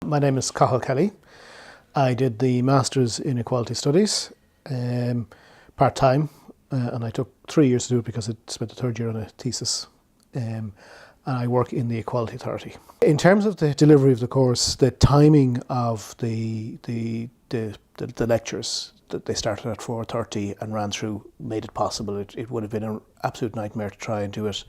My name is Cathal. I did the Masters in Equality Studies part-time, and I took 3 years to do it because I spent the third year on a thesis. And I work in the Equality Authority. In terms of the delivery of the course, the timing of the lectures, that they started at 4:30 and ran through, made it possible. It would have been an absolute nightmare to try and do it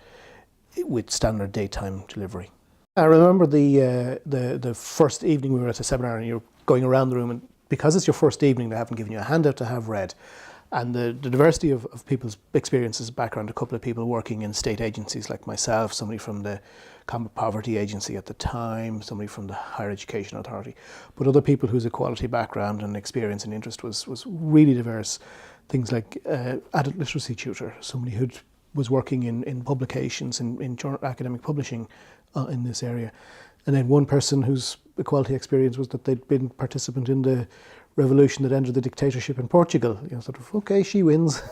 with standard daytime delivery. I remember the first evening we were at a seminar, and you're going around the room, and because it's your first evening, they haven't given you a handout to have read. And the diversity of people's experiences, background, a couple of people working in state agencies like myself, somebody from the Combat Poverty Agency at the time, somebody from the Higher Education Authority, but other people whose equality background and experience and interest was really diverse. Things like adult literacy tutor, somebody who was working in publications, in academic publishing in this area. And then one person whose equality experience was that they'd been participant in the revolution that ended the dictatorship in Portugal. You know, sort of, okay, she wins.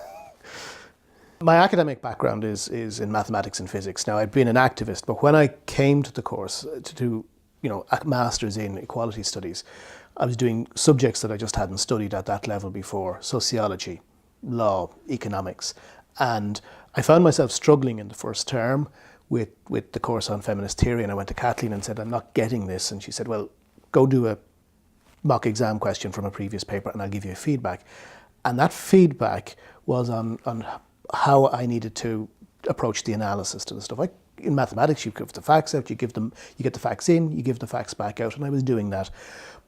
My academic background is in mathematics and physics. Now, I'd been an activist, but when I came to the course to do, a master's in equality studies, I was doing subjects that I just hadn't studied at that level before: sociology, law, economics. And I found myself struggling in the first term with the course on feminist theory, and I went to Cathal and said, I'm not getting this. And she said, well, go do a mock exam question from a previous paper and I'll give you feedback. And that feedback was on how I needed to approach the analysis to the stuff. In mathematics, you give the facts out, you get the facts in, you give the facts back out, and I was doing that.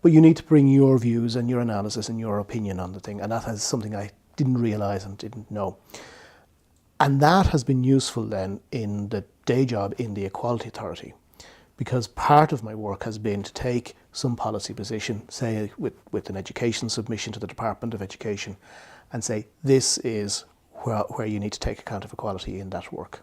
But you need to bring your views and your analysis and your opinion on the thing, and that is something I didn't realise and didn't know. And that has been useful then in the day job in the Equality Authority, because part of my work has been to take some policy position, say with an education submission to the Department of Education, and say this is where you need to take account of equality in that work.